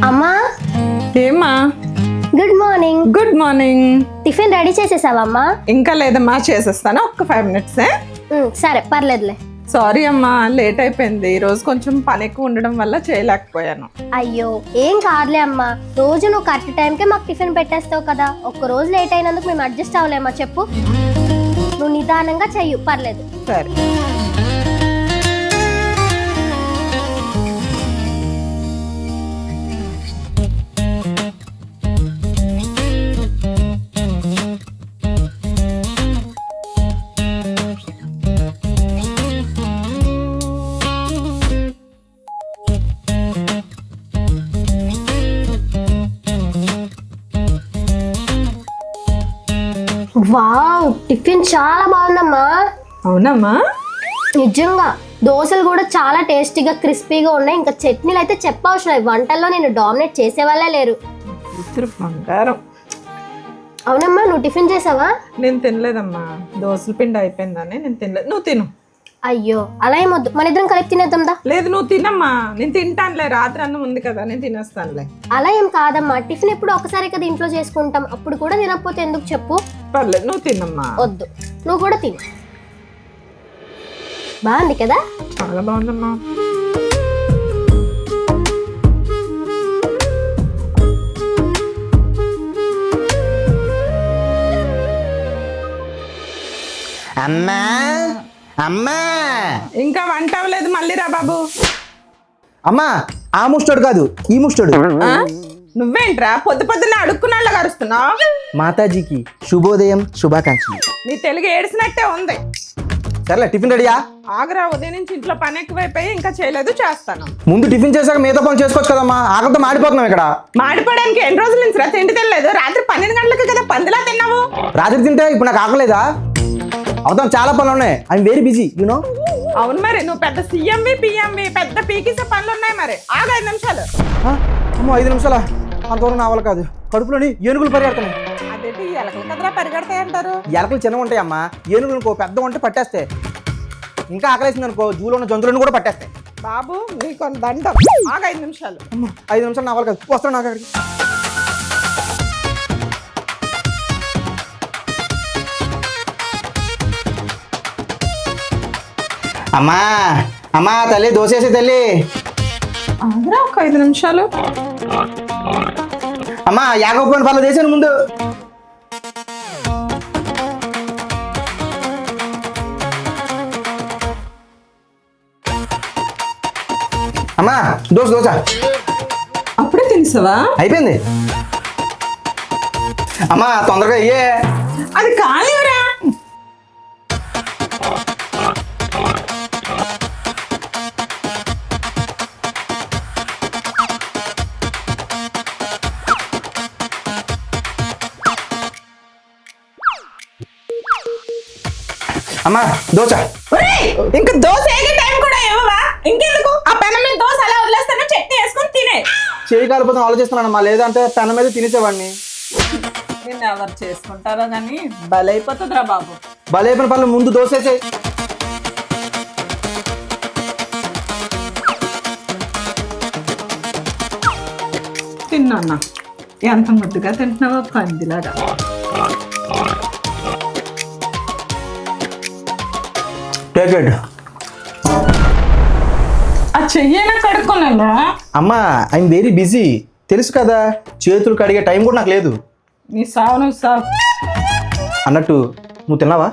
అమ్మా ఏమా? Good morning. Good morning. Tiffin ready చేసేసావమ్మా? ఇంకా లేదమ్మా, చేసేస్తాను. ఒక్క 5 minutes. సరే పర్లేదులే. సారీ అమ్మా, లేట్ అయిపోయింది. ఈ రోజు కొంచెం పని ఎక్కువ ఉండడం వల్ల చేయలేకపోయాను. అయ్యో ఏం కాదులే అమ్మా, రోజు నువ్వు కరెక్ట్ టైంకే మాకు టిఫిన్ పెట్టేస్తావు కదా. ఒక్క రోజు లేట్ అయినందుకు మేము అడ్జస్ట్ అవ్వలేమా చెప్పు. నువ్వు నిదానంగా చెయ్యు, పర్లేదు. సరే. వావ్, టిఫిన్ చాలా బాగుందమ్మా. అవునమ్మా? నిజంగా దోశలు కూడా చాలా టేస్టీగా క్రిస్పీగా ఉన్నాయి. ఇంకా చట్నీలు అయితే చెప్పవసరం లేదు. వంటల్లో నేను డామినేట్ చేసే వాళ్ళే లేరు. ఇద్దరు బంగారం. అవునమ్మా, నువ్వు టిఫిన్ చేసావా? నేను తినలేదమ్మా, దోశల పిండి అయిపోయిందని నేను తినలేదు. నువ్వు తిను. అయ్యో అలా ఏమొద్దు, మన ఇద్దరం కలిపి తినేద్దాందా. లేదు, నువ్వు తినమ్మా. నేను తింటానులే, రాత్రి అన్నం ఉంది కదా, నేను తినేస్తానులే. అలా ఏం కాదమ్మా, టిఫిన్ ఎప్పుడు ఒకసారి కదా ఇంట్లో చేసుకుంటాం, అప్పుడు కూడా తినకపోతే ఎందుకు చెప్పు. పర్లేదు, నువ్వు తినమ్మా. వద్దు, నువ్వు కూడా తిను. బాగుంది కదా? చాలా బాగుందమ్మా. అమ్మా అమ్మా, ఇంకా వంట అవ్వలేదు, మళ్ళీ రా బాబు. అమ్మా ఆ ముష్టోడు కాదు, ఈ ముష్టోడు. ఆ? నువ్వేంట్రా పొద్దున్నే అడుక్కున్నాళ్ళ కరుస్తున్నావు? మాతాజీకి శుభోదయం, శుభాకాంక్షలు. నీ తెలుగు ఏడిసినట్టే ఉంది. సర్లే, టిఫిన్ రెడీయా? ఆగరా, ఉదయం నుంచి ఇంట్లో పని ఎక్కువైపోయి ఇంకా చేయలేదు, చేస్తాను. ముందు టిఫిన్ చేశాక మిగతా పనులు చేసుకోవచ్చు కదమ్మా, ఆకలితో మాడిపోతున్నాం ఇక్కడ. మాడిపోవడానికి ఎన్ని రోజుల నుంచి రా తిండి తినలేదు? రాత్రి 12 గంటలకి కదా పందిలా తిన్నావు. రాత్రి తింటే ఇప్పుడు నాకు ఆకలేదా? అవుతాం, చాలా పనులు ఉన్నాయి. I'm very busy you know. అవును మరి, నువ్వు పెద్ద సీఎంవి పిఎంవి, పెద్ద పీకిసే పనులు ఉన్నాయి. మరి ఆగు 5 నిమిషాలు. అమ్మో 5 నిమిషాలా? అంతవరకు నా వల్ల కాదు. కడుపులోని ఏనుగులు పరిగెడుతున్నాయి. అదేంటి ఎలకలు కదరా పరిగెడతాయి అంటారు? ఎలకలు చిన్నగా ఉంటాయి అమ్మా, ఏనుగులు అనుకో పెద్ద ఉంటే పట్టేస్తాయి. ఇంకా ఆకలేసింది అనుకో జూలో ఉన్న జంతువులను కూడా పట్టేస్తాయి. బాబు నీకు దండం. ఆగు 5 నిమిషాలు. అమ్మో 5 నిమిషాలు నా వల్ల కాదు, వస్తాను నాకు అక్కడికి. అమ్మా అమ్మా తల్లి, దోశ వేసి తల్లి. ఆగరా ఒక 5 నిమిషాలు. అమ్మా యాగపోయిన పర్లేదు, వేసాను ముందు. అమ్మా దోశ దోశ అప్పుడే తినేసావా? అయిపోయింది. అమ్మా తొందరగా అయ్యే. అది కానివరా. అమ్మా దోశ. ఇంకా దోశ వేగే టైం కూడా ఇవ్వవా? ఇంకెందుకు ఆ పెనం మీద దోశ అలా వదిలేస్తాను, చట్నీ వేసుకొని తినే. చేయి కాలిపోతాను ఆలోచిస్తున్నానమ్మా, లేదంటే పెన్న మీద తినేసేవాడిని. నిన్ను ఎవరు చేసుకుంటారో కానీ బలైపోతుందిరా బాబు. బలైపోయిన పనులు ముందు దోశ వేసేయి. తిన్నా, ఎంత ముద్దుగా తింటున్నావో పందిలాగా. Take it. ఆ చెయ్యైనా కడుక్కోలేదా? అమ్మా ఐఎమ్ వెరీ బిజీ, తెలుసు కదా, చేతులు కడిగే టైం కూడా నాకు లేదు. నీ సావు నువ్వు సావు. అన్నట్టు నువ్వు తిన్నావా?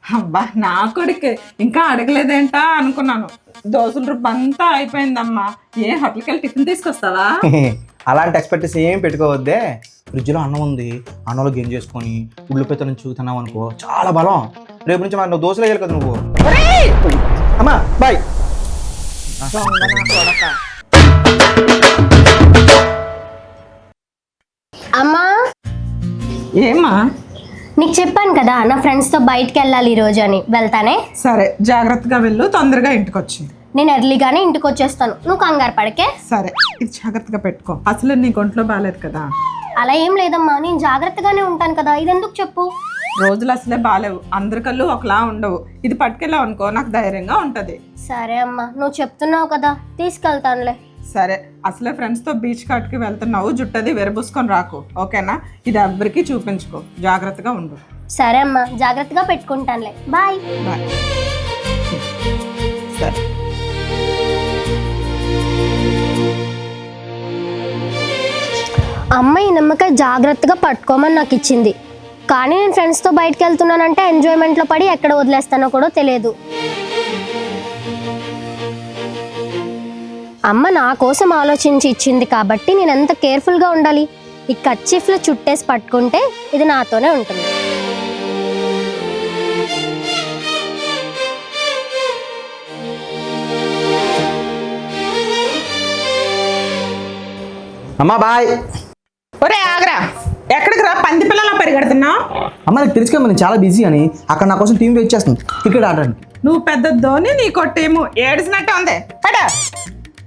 అబ్బా నా కొడుకే, ఇంకా అడగలేదేంటా అనుకున్నాను. దోశల రుబ్బు అంతా అయిపోయిందమ్మా. ఏ హోటల్కి వెళ్ళి టిఫిన్ తీసుకొస్తావా? అలాంటి ఎక్స్పెక్టేషన్ ఏం పెట్టుకోవద్దే. ఫ్రిడ్జ్లో అన్నం ఉంది, అన్నంలో గెంజి చేసుకొని ఉల్లిపాయతో నుంచి తిన్నావు అనుకో చాలా బలం. రేపు నుంచి నువ్వు దోశలు వేయాలి కదా నువ్వు. అమ్మా బాయ్. అమ్మా ఏమా? నీకు చెప్పాను కదా నా ఫ్రెండ్స్తో బయటికి వెళ్ళాలి ఈరోజు అని. వెళ్తానే? సరే జాగ్రత్తగా వెళ్ళు, తొందరగా ఇంటికి వచ్చి. నేను ఎర్లీగానే ఇంటికి వచ్చేస్తాను, నువ్వు కంగారు పడకే. సరే, ఇది జాగ్రత్తగా పెట్టుకో. అసలు నీ ఒంట్లో బాగాలేదు కదా. అలా ఏం లేదమ్మా, నేను జాగ్రత్తగానే ఉంటాను కదా, ఇదెందుకు చెప్పు. రోజులు అసలే బాగాలేవు, అందరి కళ్ళు ఒకలా ఉండవు. ఇది పట్టుకెళ్ళావు అనుకో నాకు ధైర్యంగా ఉంటది. సరే అమ్మా, నువ్వు చెప్తున్నావు కదా, తీసుకెళ్తానులే. సరే, అసలే ఫ్రెండ్స్తో బీచ్ కాట్కి వెళ్తున్నావు, జుట్టది విరబూసుకొని రాకు, ఓకేనా? ఇది ఎవ్వరికి చూపించుకో, జాగ్రత్తగా ఉండు. సరే అమ్మా, జాగ్రత్తగా పెట్టుకుంటానులే. బాయ్. బాయ్. సరే. అమ్మ ఈ నిమ్మకాయ జాగ్రత్తగా పట్టుకోమని నాకు ఇచ్చింది, కానీ నేను ఫ్రెండ్స్తో బయటకు వెళ్తున్నానంటే ఎంజాయ్మెంట్లో పడి ఎక్కడ వదిలేస్తానో కూడా తెలియదు. అమ్మ నా కోసం ఆలోచించి ఇచ్చింది కాబట్టి నేను ఎంత కేర్ఫుల్గా ఉండాలి. ఈ కర్చీఫ్లో చుట్టేసి పట్టుకుంటే ఇది నాతోనే ఉంటుంది. అమ్మా బాయ్. ఒరే ఆగ్రా, ఎక్కడికి రా, పంది పిల్లలా పరిగెడుతున్నావు? అమ్మ నాకు తెలుసు కదా, నేను చాలా బిజీ అని. అక్కడ నా కోసం టీం వెయిట్ చేస్తుంది క్రికెట్ ఆడడానికి. నువ్వు పెద్ద ధోని, నీకో టీము ఏడిసినట్టే ఉంది. పడా.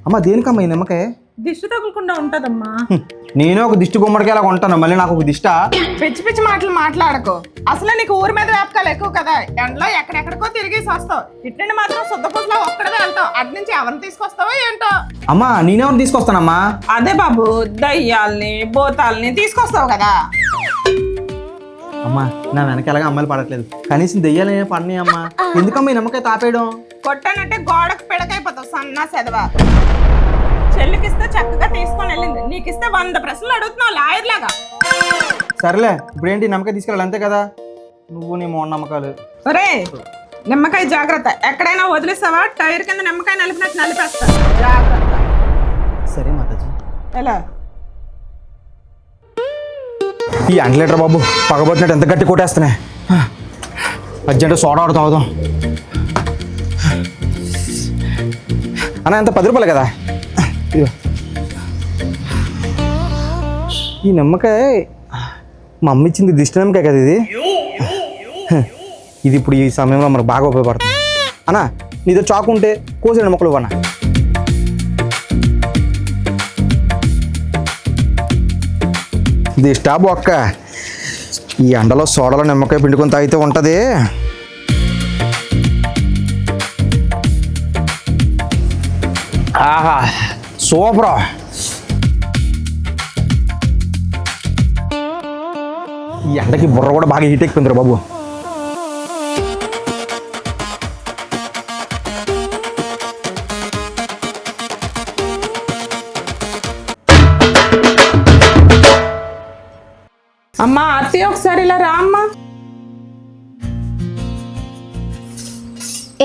అమ్మ దేనికమ్మా ఈ నిమ్మకాయ? దిష్టి తగులకుండా ఉంటదమ్మా. నేను ఒక దిష్టి గుమ్మడికి ఎలా ఉంటాను, మళ్ళీ నాకు ఒక దిష్ట? పిచ్చి పిచ్చి మాటలు మాట్లాడకు. అసలే నీకు ఊరి మీద వ్యాపకాలు ఎక్కువ కదా, ఎండలో ఎక్కడెక్కడికో తిరిగేసి వస్తావు. ఇట్నుండి మాత్రం శుద్ధపూసలో ఒక్కడవే వెళ్తావు, అటు నుంచి ఎవరిని తీసుకొస్తావో ఏంటో. అమ్మా నేనెవరు తీసుకొస్తానమ్మా? అదే బాబు, దయ్యాల్ని భూతాల్ని తీసుకొస్తావు కదా. అమ్మా నా వెనక ఎలాగ అమ్మాయిలు పడట్లేదు, కనీసం దెయ్యాలనే పడినాయి అమ్మా. ఎందుకమ్మా ఈ నిమ్మకాయ తాపేయడం? కొట్టానంటే గోడకు పిడకైపోతావు, సన్నా సెదవా. చెల్లికిస్తే చక్కగా తీసుకొని వెళ్ళింది, నీకిస్తే 100 ప్రశ్నలు అడుగుతున్నావు లాయర్ లాగా. సరేలే, ఇప్పుడు ఏంటి నిమ్మకాయ తీసుకెళ్ళాలి అంతే కదా. నువ్వు నీ మోహన్ నమ్మకాలు. ఒరే నిమ్మకాయ జాగ్రత్త, ఎక్కడైనా వదిలేస్తావా టైర్ కింద నిమ్మకాయ నలిపినట్టు నలిపేస్తా, జాగ్రత్త. సరే మాతాజీ. ఎలా ఈ అంటలేటర్ బాబు పగబోతున్నట్టు ఎంత గట్టి కొట్టేస్తున్నాయి. అర్జెంట్ సోడా ఆడుతూ అవుదాం అన్న. ఎంత 10 రూపాయలు కదా. ఇదిగో. ఈ నిమ్మకాయ మా అమ్మ ఇచ్చింది, దిష్టి నిమ్మకాయ కదా ఇది. ఇది ఇప్పుడు ఈ సమయంలో మనకు బాగా ఉపయోగపడుతుంది. అన్న నీతో చాకు ఉంటే కోసిన నిమ్మకలు ఇవ్వనా? దిష్టా బొక్క. ఈ ఎండలో సోడాలో నిమ్మకాయ పిండుకొని తాగితే ఉంటుంది. ఆహా సూపర్. ఈ ఎండకి బుర్ర కూడా బాగా హీట్ ఎక్కిపోయింది బాబు. అమ్మా అత్తి ఒకసారి ఇలా రా అమ్మా.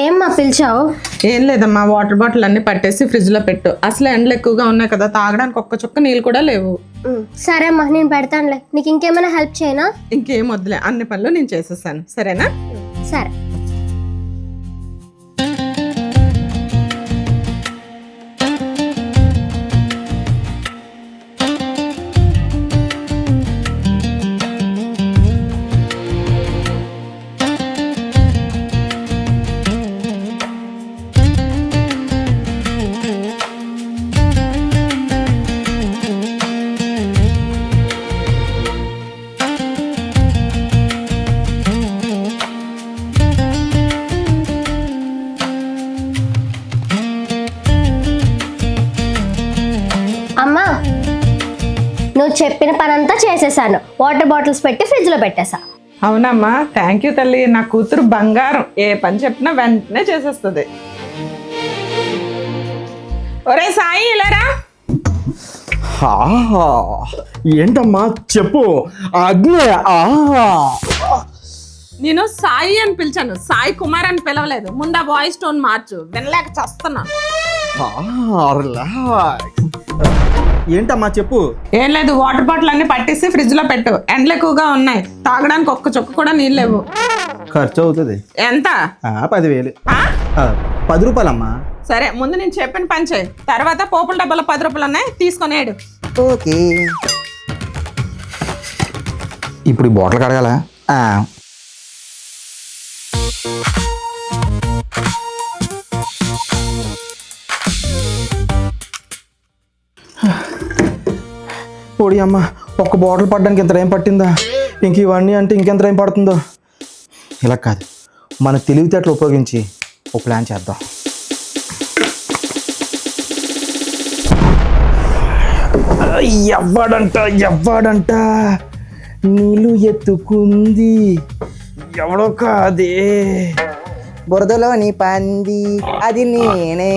ఏమ్మా పిలిచావు? ఏం లేదమ్మా, వాటర్ బాటిల్ అన్ని పట్టేసి ఫ్రిడ్జ్ లో పెట్టు. అసలు ఎండలు ఎక్కువగా ఉన్నాయి కదా, తాగడానికి ఒక్క చుక్క నీళ్ళు కూడా లేవు. సరే అమ్మా, నేను పెడతానులే. నీకు ఇంకేమైనా హెల్ప్ చేయనా? ఇంకేం వద్దులే, అన్ని పనులు నేను చేసేసాను, సరేనా? సరే. అమ్మా నువ్వు చెప్పిన పనంతా చేసేసాను. వాటర్ బాటిల్స్ పెట్టి ఫ్రిడ్జ్లో పెట్టేసా. అవునమ్మా, థ్యాంక్ యూ తల్లి. నా కూతురు బంగారం, ఏ పని చెప్పినా వెంటనే చేసేస్తుంది. ఒరే సాయి ఇలారా. ఏంటమ్మా చెప్పు. అగ్ని. నేను సాయి అని పిలిచాను, సాయి కుమార్ అని పిలవలేదు. ముందు ఆ వాయిస్ టోన్ మార్చు, వినలేక చస్తున్నా. ఏంటమ్మా చెప్పు. ఏం లేదు, వాటర్ బాటిల్ అన్ని పట్టేసి ఫ్రిడ్జ్ లో పెట్టు. ఎండలు ఎక్కువగా ఉన్నాయి, తాగడానికి ఒక్క చుక్క కూడా నీళ్ళు లేవు. ఖర్చు అవుతుంది ఎంత? 10,000. 10 రూపాయలమ్మా. సరే, ముందు నేను చెప్పిన పని చేయి, తర్వాత పోపుల డబ్బాలో 10 రూపాయలు ఉన్నాయి, తీసుకొనేడు. ఓకే. ఇప్పుడు ఈ బాటిల్ కడగాల. ఓడి అమ్మ, ఒక్క బాటిల్ పడడానికి ఎంత టైం పట్టిందా? ఇంక ఇవన్నీ అంటే ఇంకెంత టైం పడుతుందో. ఇలా కాదు, మన తెలివితేటలు ఉపయోగించి ఒక ప్లాన్ చేద్దాం. ఎవ్వడంట నీళ్ళు ఎత్తుకుంది ఎవడో కాదే బురదలోని పంది అది నేనే.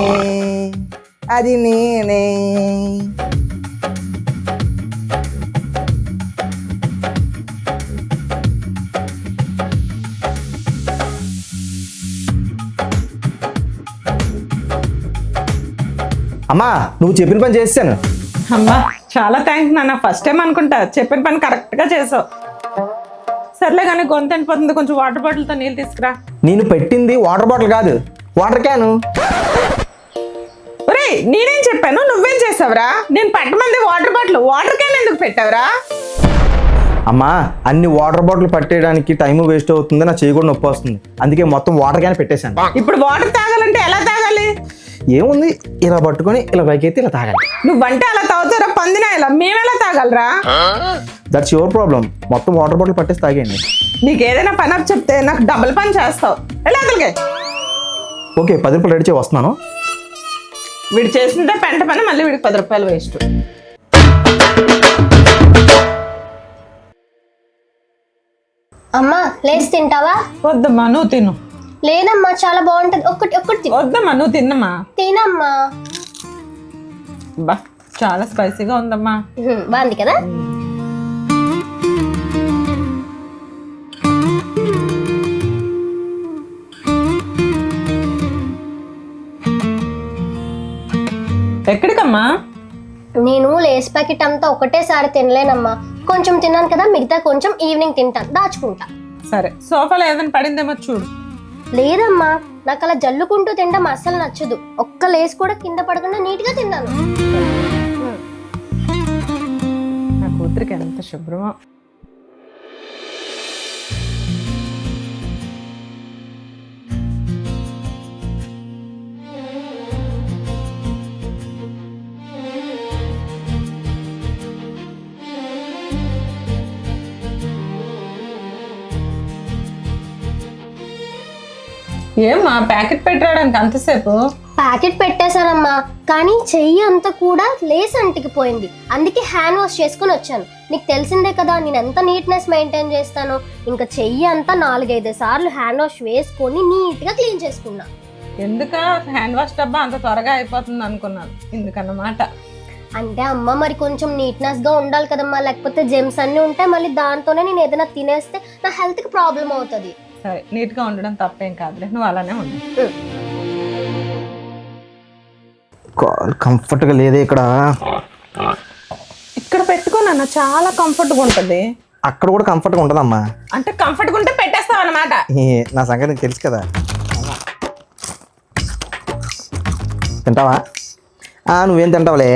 అమ్మా నువ్వు చెప్పిన పని చేస్తాను. అమ్మా చాలా థ్యాంక్స్ నాన్న. ఫస్ట్ టైం అనుకుంటా చెప్పిన పని కరెక్ట్గా చేసావు. సర్లే కానీ గొంతు ఎండిపోతుంది, కొంచెం వాటర్ బాటిల్తో నీళ్ళు తీసుకురా. నేను పెట్టింది వాటర్ బాటిల్ కాదు, వాటర్ క్యాను. ఒరే నేనేం చెప్పాను, నువ్వేం చేసావురా? నేను పెట్టమంది వాటర్ బాటిల్, వాటర్ క్యాన్ ఎందుకు పెట్టావురా? అమ్మా అన్ని వాటర్ బాటిల్ పట్టేయడానికి టైం వేస్ట్ అవుతుంది, నా చేయి కూడా నొప్పి వస్తుంది, అందుకే మొత్తం వాటర్ క్యాన్ పెట్టేశాను. ఇప్పుడు వాటర్ తాగాలంటే ఎలా తాగాలి? ఏముంది, ఇలా పట్టుకొని ఇలా పైకి ఇలా తాగాలి. నువ్వంటే అలా తాగుతారా పందినా? ఇలా మేమెలా తాగలరా? That's your problem. మొత్తం వాటర్ బాటిల్ పట్టేసి తాగేయండి. నీకు ఏదైనా పని అప్ చెప్తే నాకు డబుల్ పని చేస్తావు. ఎలా అతలికే? ఓకే 10 రూపాయలు రెడీ చేయి, వస్తున్నాను. వీడు చేస్తుంటే పెంట పని, మళ్ళీ వీడికి 10 రూపాయలు వేస్ట్. అమ్మా లేచి తింటావా? వద్దమ్మా నువ్వు తిను. లేదమ్మా చాలా బాగుంటది, ఒక్కటి తిను. వద్దమ్మా నువ్వు తిన్నమ్మా. తినమ్మా. బా చాలా స్పైసీగా ఉందమ్మా. బాగుంది కదా? ఎక్కడికమ్మా? నేను లేస్ ప్యాకెట్ అంతా ఒకటేసారి తినలేనమ్మా, కొంచెం తిన్నాను కదా, మిగతా కొంచెం ఈవినింగ్ తింటాను, దాచుకుంటా. సరే సోఫాలో ఏదైనా పడిందేమో చూడు. లేదమ్మా నాకు అలా జల్లుకుంటూ తినడం అస్సలు నచ్చదు, ఒక్క లేస్ కూడా కింద పడకుండా నీట్గా తిన్నాను. నా కూతురికి ఎంత శుభ్రమో. ఏమ్మా ప్యాకెట్ పెట్టడానికి అంతసేపు? ప్యాకెట్ పెట్టేశానమ్మా, కానీ చెయ్యి అంతా కూడా లేస్ అంటికిపోయింది, అందుకే హ్యాండ్ వాష్ చేసుకుని వచ్చాను. నీకు తెలిసిందే కదా నేను ఎంత నీట్నెస్ మెయింటైన్ చేస్తానో. ఇంకా చెయ్యి అంతా 4-5 సార్లు హ్యాండ్ వాష్ వేసుకొని నీట్గా క్లీన్ చేసుకున్నా. ఎందుక హ్యాండ్ వాష్ డబ్బా అంత త్వరగా అయిపోతుంది అనుకున్నాను, ఎందుకన్నమాట. అంటే అమ్మ మరి కొంచెం నీట్నెస్గా ఉండాలి కదమ్మా, లేకపోతే జెమ్స్ అన్నీ ఉంటాయి, మళ్ళీ దాంతోనే నేను ఏదైనా తినేస్తే నా హెల్త్కి ప్రాబ్లం అవుతుంది. సరే నీట్గా ఉండడం తప్పేం కాదులే, నువ్వు అలానే ఉండు. కంఫర్ట్గా లేదే ఇక్కడ. ఇక్కడ పెట్టుకోనన్న చాలా కంఫర్ట్గా ఉంటుంది. అక్కడ కూడా కంఫర్ట్గా ఉంటుందమ్మా. అంటే కంఫర్ట్గా ఉంటే పెట్టేస్తావు అనమాట. నా సంగతి నీకు తెలుసు కదా. తింటావా? నువ్వేం తింటావులే.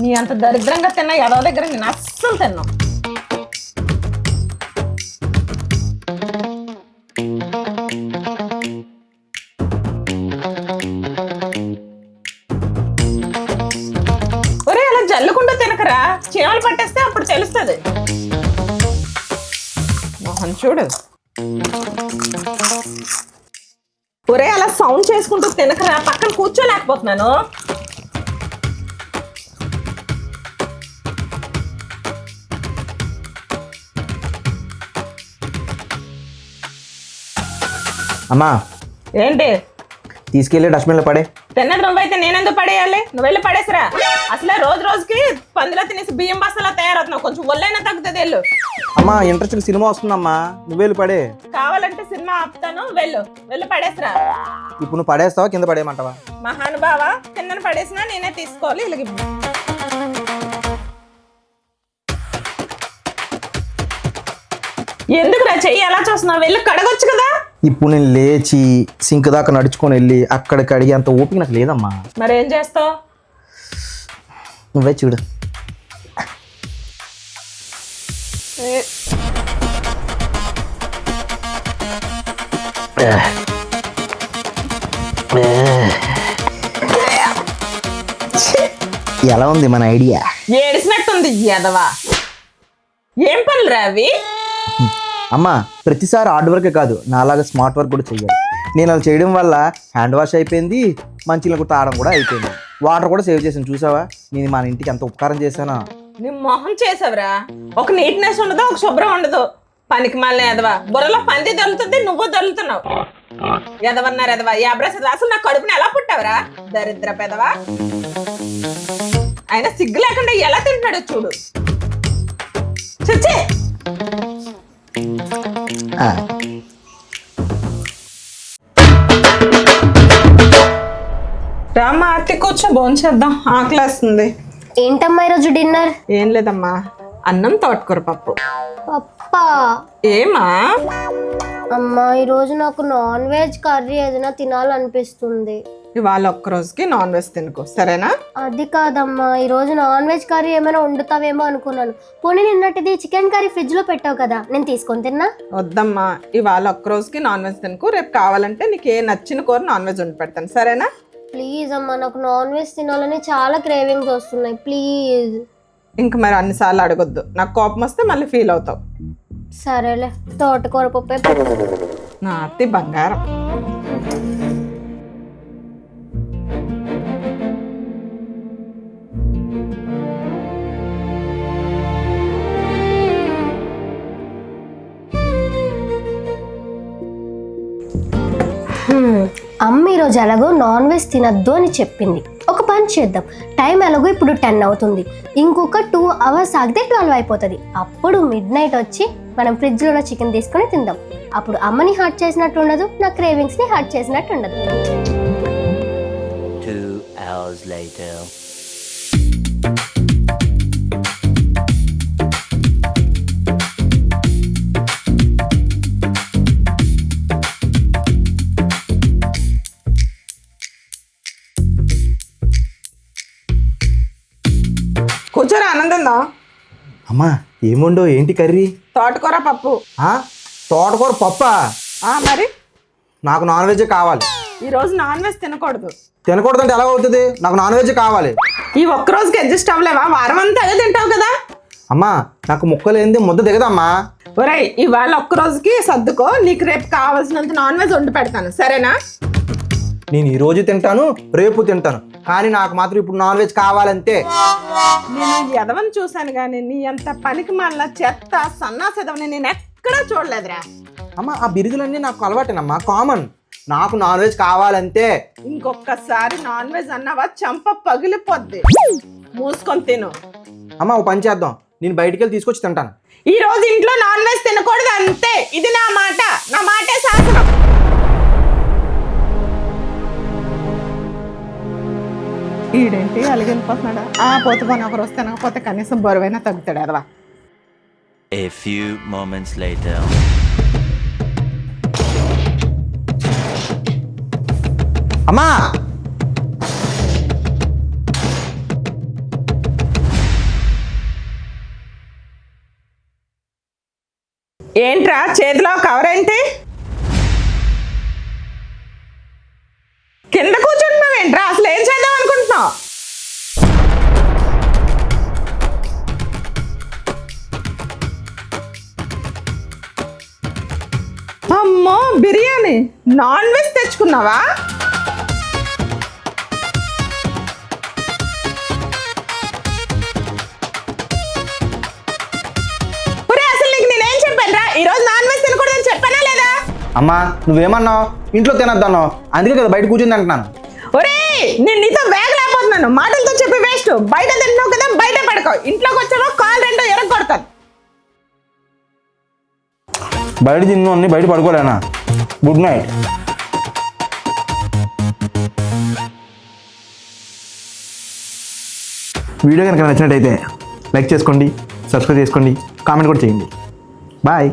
నీ అంత దరిద్రంగా తిన్నా ఎవరి దగ్గర నేను అస్సలు తిన్నావు. ఒరే అలా జల్లుకుంటూ తినకరా, చీమలు పట్టేస్తే అప్పుడు తెలుస్తుంది. మోహన్ చూడు. ఒరే అలా సౌండ్ చేసుకుంటూ తినకరా, పక్కన కూర్చోలేకపోతున్నాను. అమ్మా ఏంటి? తీసుకెళ్ళి డస్ట్బిన్లో పడే. తిన్నది నువ్వైతే నేనెందుకు పడేయాలి? నువ్వు వెళ్ళి పడేసిరా. అసలే రోజు రోజుకి పందులో తినేసి బియ్యం బస్తాలా తయారవుతున్నావు, కొంచెం ఒళ్ళైనా తగ్గుతుంది. వెళ్ళు. అమ్మా ఇంట్రెస్ట్ సినిమా వస్తుందమ్మా, నువ్వు వెళ్ళి పడే. కావాలంటే సినిమా ఆపుతాను, వెళ్ళు. వెళ్ళి పడేసిరా. ఇప్పుడు నువ్వు పడేస్తావా కింద పడేయమంటావా? మహానుభావ, కిందన పడేసినా నేనే తీసుకోవాలి. ఇలాగ ఎందుకురా చెయ్యి ఎలా చూస్తున్నావు? వెళ్ళి కడగొచ్చు కదా. ఇప్పుడు నేను లేచి సింక్ దాకా నడుచుకొని వెళ్ళి అక్కడ కడిగి అంత ఓపిక నాకు లేదమ్మా. మరి ఏం చేస్తావు? నువ్వే చూడు. ఎలా ఉంది మన ఐడియా? ఏడిసినట్టుంది ఎదవా. ఏం పనులు రా అవి? అమ్మా ప్రతిసారి హార్డ్ వర్కే కాదు, నాలాగా స్మార్ట్ వర్క్ కూడా చెయ్యాలి. నేను అలా చేయడం వల్ల హ్యాండ్ వాష్ అయిపోయింది, మంచిగా తాగడం కూడా అయిపోయింది, వాటర్ కూడా సేవ్ చేసాను. చూసావా నేను మన ఇంటికి ఎంత ఉపకారం చేశానో. నీ మొహం చేసావురా. ఒక నీట్నెస్ ఉండదు, ఒక శుభ్రం ఉండదు. పనికి మళ్ళీ ఎదవా, బుర్రలో పంది దొరుకుతుంది, నువ్వు దొరుకుతున్నావు. ఎదవన్నారు ఎదవా, యాబ్రాస్ ఎదవా. అసలు నా కడుపుని ఎలా పుట్టావురా దరిద్ర పెదవా. ఆయన సిగ్గు లేకుండా ఎలా తింటున్నాడో చూడు. చచ్చే రామ్మా, అట్టి కూర్చో, భోంచేద్దాం, ఆకలేస్తుంది. ఏంటమ్మా ఈరోజు డిన్నర్? ఏం లేదమ్మా, అన్నం తోటకూర పప్పు. పప్పా? ఏమా? అమ్మా ఈరోజు నాకు నాన్ వెజ్ కర్రీ ఏదైనా తినాలనిపిస్తుంది. ఇవాళ ఒక్కరోజుకి నాన్ వెజ్ తినుకో, సరేనా? అది కాదమ్మా, ఈరోజు నాన్ వెజ్ కర్రీ ఏమైనా వండుతావేమో అనుకున్నాను. పోనీ నిన్నటిది చికెన్ కర్రీ ఫ్రిడ్జ్ లో పెట్టావు కదా, నేను తీసుకొని తిన్నా. వద్దమ్మా, ఇవాళ ఒక్కరోజుకి నాన్ వెజ్ తినుకో. రేపు కావాలంటే నీకు ఏ నచ్చిన కూర నాన్ వెజ్ వండి పెడతాను, సరేనా? ప్లీజ్ అమ్మా, నాకు నాన్ వెజ్ తినాలని చాలా క్రేవింగ్స్ వస్తున్నాయి, ప్లీజ్. ఇంక మరి అన్నిసార్లు అడగొద్దు, నాకు కోపం వస్తే మళ్ళీ ఫీల్ అవుతావు. సరేలే, తోటకూర పప్పే పెట్టు. నా అత్తి బంగారం. అమ్మ ఈరోజు ఎలాగో నాన్ వెజ్ తినద్దు అని చెప్పింది. ఒక పని చేద్దాం, టైం ఎలాగో ఇప్పుడు 10 అవుతుంది, ఇంకొక 2 hours ఆగితే 12 అయిపోతుంది. అప్పుడు మిడ్ నైట్ వచ్చి మనం ఫ్రిడ్జ్లో ఉన్న చికెన్ తీసుకొని తిందాం. అప్పుడు అమ్మని హర్ట్ చేసినట్టు ఉండదు, నా క్రేవింగ్స్ని హర్ట్ చేసినట్టు ఉండదు. 2 hours later. కూర్చోరా, ఆనందందా. అమ్మా ఏముండో ఏంటి కర్రీ? తోటకూర పప్పు. తోటకూర పప్పా? మరి నాకు నాన్ వెజ్ కావాలి. ఈరోజు నాన్ వెజ్ తినకూడదు. తినకూడదంటే ఎలా అవుతుంది? నాకు నాన్ వెజ్ కావాలి. ఈ ఒక్కరోజుకి అడ్జస్ట్ అవ్వలేవా? వారం అంతా అదే తింటావు కదా. అమ్మా నాకు ముక్కలు ఏంది ముద్ద దిగదమ్మా. ఒరేయ్, ఇవాళ ఒక్కరోజుకి సర్దుకో, నీకు రేపు కావాల్సినంత నాన్ వెజ్ వండి పెడతాను, సరేనా? నేను ఈ రోజు తింటాను, రేపు తింటాను, కానీ నాకు మాత్రం ఇప్పుడు నాన్ వెజ్ కావాలంతే. నేను ఎదవని చూశాను కానీ నీ అంత పనికి మళ్ళా చెత్త సన్నాసెదవని నేను ఎక్కడా చూడలేదురా. అమ్మ ఆ బిరుదులన్నీ నాకు అలవాటేనమ్మా, కామన్. నాకు నాన్ వెజ్ కావాలంతే. ఇంకొకసారి నాన్ వెజ్ అన్నావా చంప పగిలిపోద్ది. మూసుకొని తిను. అమ్మ ఓ పని చేద్దాం, నేను బయటికి వెళ్ళి తీసుకొచ్చి తింటాను. ఈ రోజు ఇంట్లో నాన్ వెజ్ తినకూడదు అంతే. ఇది నా మాట, నా మాటే శాసనం. ఈడేంటి అలిగిపోతున్నాడా? పోతే పోనీ ఒకరు వస్తే తినకపోతే కనీసం బరువైనా తగ్గుతాడు అదవా. A few moments later. అమ్మా ఏంట్రా చేతిలో కవర్ ఏంటి? కింద కూర్చుంటున్నావు ఏంట్రా? అసలు ఏం చేద్దాం అనుకుంటున్నావు? అమ్మో బిర్యానీ, నాన్ వెజ్ తెచ్చుకున్నావా? అసలు నీకు నేనేం చెప్పాను రా? ఈరోజు నాన్ వెజ్ తినకూడదని చెప్పానా లేదా? అమ్మా నువ్వేమన్నావు? ఇంట్లో తినొద్దన్నావు, అందుకే కదా బయట కూర్చుంది అంటున్నాను. ఒరే నేను నీతో వేగలేకపోతున్నాను, మాటలతో చెప్పి వేస్ట్. బయట తింటున్నావు కదా, బయట పడుకో. ఇంట్లోకి వచ్చావో కాలు రెండో ఎరగొడతాను. బయట తిన్ను అన్ని బయట పడుకోలేనా? Good night. వీడియో కనుక నచ్చినట్టయితే లైక్ చేసుకోండి, సబ్స్క్రైబ్ చేసుకోండి, కామెంట్ కూడా చేయండి. బాయ్.